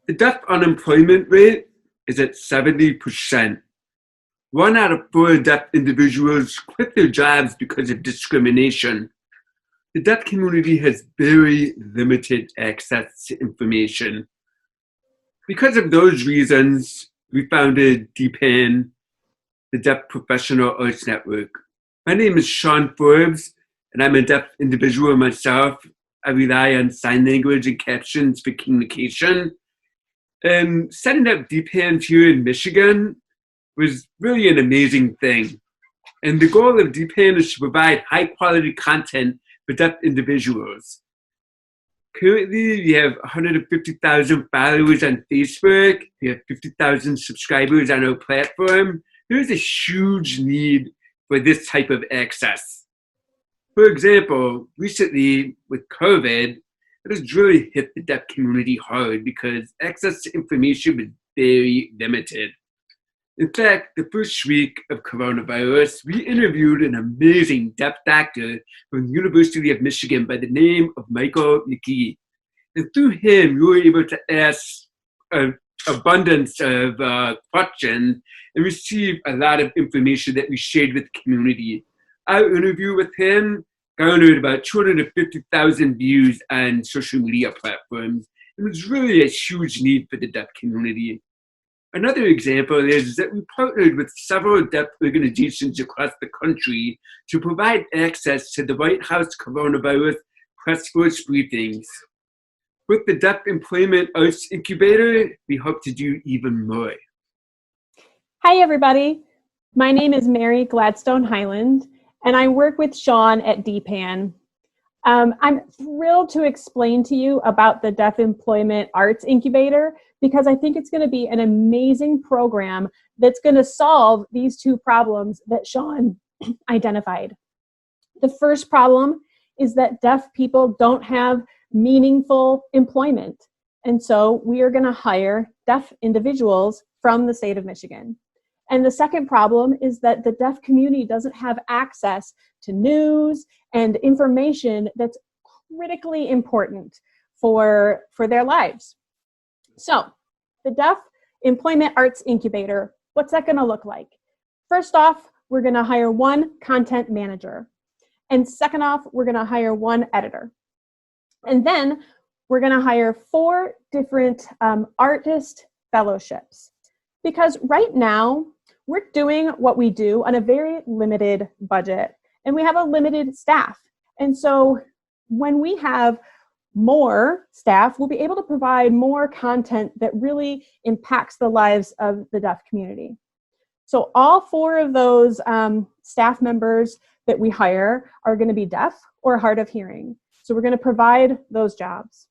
The deaf unemployment rate is at 70%. 1 out of 4 deaf individuals quit their jobs because of discrimination. The deaf community has very limited access to information. Because of those reasons, we founded DPAN, the Deaf Professional Arts Network. My name is Sean Forbes, and I'm a deaf individual myself. I rely on sign language and captions for communication. And setting up DPAN here in Michigan was really an amazing thing. And the goal of DPAN is to provide high quality content for deaf individuals. Currently, we have 150,000 followers on Facebook. We have 50,000 subscribers on our platform. There's a huge need for this type of access. For example, recently with COVID, it has really hit the deaf community hard because access to information was very limited. In fact, the first week of coronavirus, we interviewed an amazing deaf doctor from the University of Michigan by the name of Michael McGee. And through him, we were able to ask an abundance of questions and receive a lot of information that we shared with the community. Our interview with him garnered about 250,000 views on social media platforms. It was really a huge need for the deaf community. Another example is that we partnered with several deaf organizations across the country to provide access to the White House coronavirus press force briefings. With the Deaf Employment Arts Incubator, we hope to do even more. Hi, everybody. My name is Mary Gladstone Highland, and I work with Sean at DPAN. I'm thrilled to explain to you about the Deaf Employment Arts Incubator because I think it's going to be an amazing program that's going to solve these two problems that Sean identified. The first problem is that deaf people don't have meaningful employment. And so we are going to hire deaf individuals from the state of Michigan. And the second problem is that the deaf community doesn't have access to news and information that's critically important for their lives. So the Deaf Employment Arts Incubator, what's that going to look like? First off, we're going to hire one content manager. And second off, we're going to hire one editor. And then we're going to hire 4 different artist fellowships. Because right now, we're doing what we do on a very limited budget, and we have a limited staff. And so when we have more staff, we'll be able to provide more content that really impacts the lives of the deaf community. So all 4 of those staff members that we hire are going to be deaf or hard of hearing. So we're going to provide those jobs.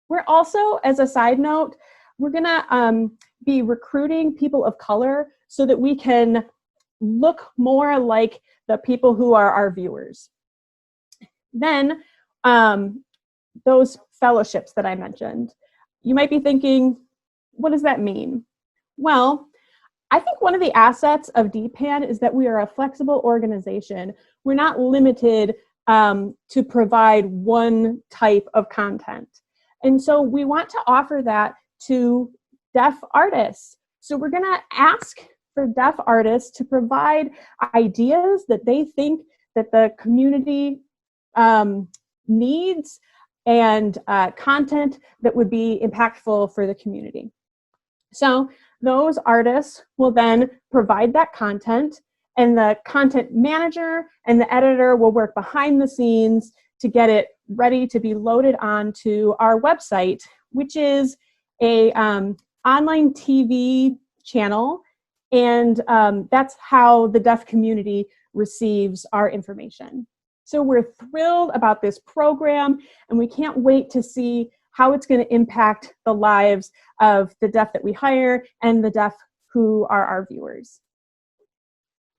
We're also, as a side note, we're going to be recruiting people of color so that we can look more like the people who are our viewers. Then those fellowships that I mentioned, you might be thinking, what does that mean? Well, I think one of the assets of DPAN is that we are a flexible organization. We're not limited to provide one type of content. And so we want to offer that to deaf artists. So we're going to ask for deaf artists to provide ideas that they think that the community needs and content that would be impactful for the community. So those artists will then provide that content, and the content manager and the editor will work behind the scenes to get it ready to be loaded onto our website, which is a online TV channel, and that's how the deaf community receives our information. So we're thrilled about this program, and we can't wait to see how it's going to impact the lives of the deaf that we hire and the deaf who are our viewers.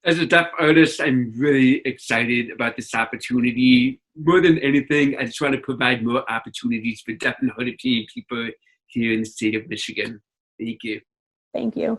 As a deaf artist, I'm really excited about this opportunity. More than anything, I just want to provide more opportunities for deaf and hard of hearing people here in the state of Michigan. Thank you. Thank you.